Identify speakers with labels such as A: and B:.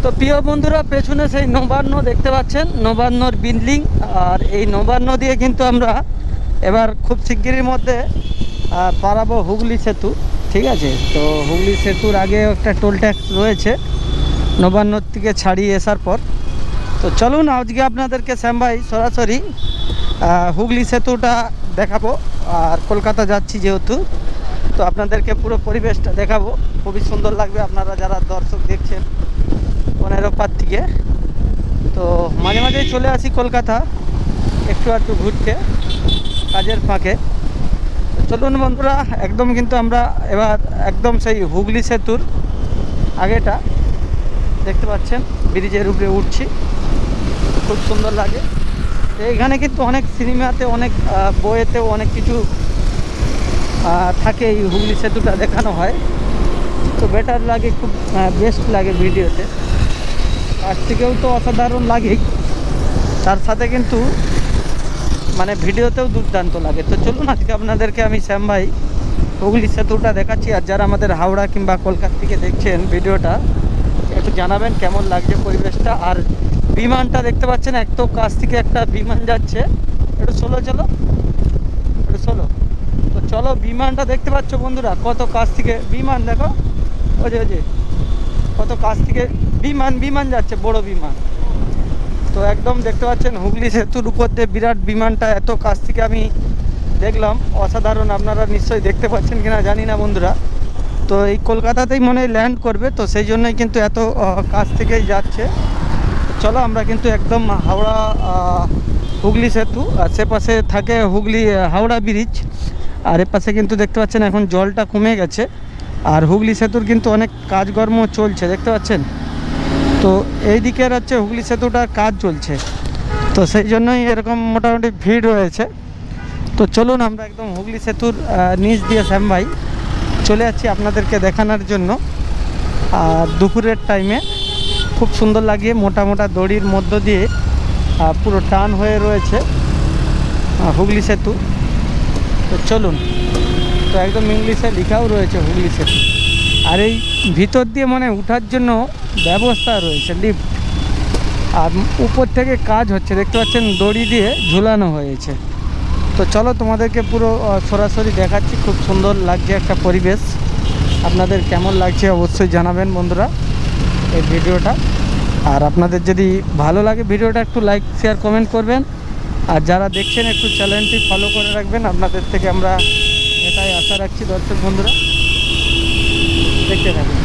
A: তো প্রিয় বন্ধুরা, পেছনে সেই নবান্ন দেখতে পাচ্ছেন, নবান্নর বিল্ডিং। আর এই নবান্ন দিয়ে কিন্তু আমরা এবার খুব শিগগিরের মধ্যে পারাবো হুগলি সেতু। ঠিক আছে, তো হুগলি সেতুর আগে একটা টোল ট্যাক্স রয়েছে নবান্নর থেকে ছাড়িয়ে আসার পর। তো চলুন আজকে আপনাদেরকে শ্যাম ভাই সরাসরি হুগলি সেতুটা দেখাবো। আর কলকাতা যাচ্ছি যেহেতু, তো আপনাদেরকে পুরো পরিবেশটা দেখাবো। খুবই সুন্দর লাগবে আপনারা যারা দর্শক দেখছেন 15 পার থেকে। তো মাঝে মাঝেই চলে আসি কলকাতা একটু ঘুরতে কাজের ফাঁকে। চলুন বন্ধুরা, একদম কিন্তু আমরা এবার একদম সেই হুগলি সেতুর আগেটা দেখতে পাচ্ছেন, ব্রিজের উপরে উঠছি। খুব সুন্দর লাগে। এইখানে কিন্তু অনেক সিনেমাতে, অনেক বইয়েতেও অনেক কিছু থাকে, এই হুগলি সেতুটা দেখানো হয়। তো বেটার লাগে, খুব বেস্ট লাগে ভিডিওতে। আর থেকেও তো অসাধারণ লাগেই, তার সাথে কিন্তু মানে ভিডিওতেও দুর্দান্ত লাগে। তো চলুন আজকে আপনাদেরকে আমি শ্যাম ভাই হুগলি সেতুটা দেখাচ্ছি। আর যারা আমাদের হাওড়া কিংবা কলকাতা থেকে দেখছেন ভিডিওটা, একটু জানাবেন কেমন লাগছে পরিবেশটা। আর বিমানটা দেখতে পাচ্ছেন, এক তো কাছ থেকে একটা বিমান যাচ্ছে। একটু চলো তো চলো, বিমানটা দেখতে পাচ্ছ বন্ধুরা, কত কাছ থেকে বিমান দেখো। ওই যে কত কাছ থেকে বিমান যাচ্ছে, বড় বিমান। তো একদম দেখতে পাচ্ছেন হুগলি সেতুর উপর দিয়ে বিরাট বিমানটা এত কাছ থেকে আমি দেখলাম, অসাধারণ। আপনারা নিশ্চয়ই দেখতে পাচ্ছেন কিনা জানি না বন্ধুরা। তো এই কলকাতাতেই মনে হয় ল্যান্ড করবে, তো সেই জন্যই কিন্তু এত কাছ থেকেই যাচ্ছে। চলো আমরা কিন্তু একদম হাওড়া হুগলি সেতু, আর সে পাশে থাকে হুগলি হাওড়া ব্রিজ। আর এ পাশে কিন্তু দেখতে পাচ্ছেন এখন জলটা কমে গেছে। আর হুগলি সেতুর কিন্তু অনেক কাজকর্ম চলছে দেখতে পাচ্ছেন। তো এই দিকের হচ্ছে হুগলি সেতুটার কাজ চলছে, তো সেই জন্যই এরকম মোটামুটি ভিড় রয়েছে। তো চলুন আমরা একদম হুগলি সেতুর নিচ দিয়ে শ্যাম ভাই চলে যাচ্ছি আপনাদেরকে দেখানোর জন্য। আর দুপুরের টাইমে খুব সুন্দর লাগে, মোটা দড়ির মধ্য দিয়ে পুরো টান হয়ে রয়েছে হুগলি সেতু। তো চলুন, তো একদম ইংলিশে লেখাও রয়েছে হুগলি সেতু। আর এই ভিতর দিয়ে মানে ওঠার জন্য ব্যবস্থা রয়েছে লিফট। আর উপর থেকে কাজ হচ্ছে দেখতে পাচ্ছেন, দড়ি দিয়ে ঝুলানো হয়েছে। তো চলো তোমাদেরকে পুরো সরাসরি দেখাচ্ছি। খুব সুন্দর লাগছে একটা পরিবেশ। আপনাদের কেমন লাগছে অবশ্যই জানাবেন বন্ধুরা এই ভিডিওটা। আর আপনাদের যদি ভালো লাগে ভিডিওটা, একটু লাইক শেয়ার কমেন্ট করবেন। আর যারা দেখছেন একটু চ্যানেলটি ফলো করে রাখবেন, আপনাদের থেকে আমরা এটাই আশা রাখছি দর্শক বন্ধুরা। দেখতে থাকুন।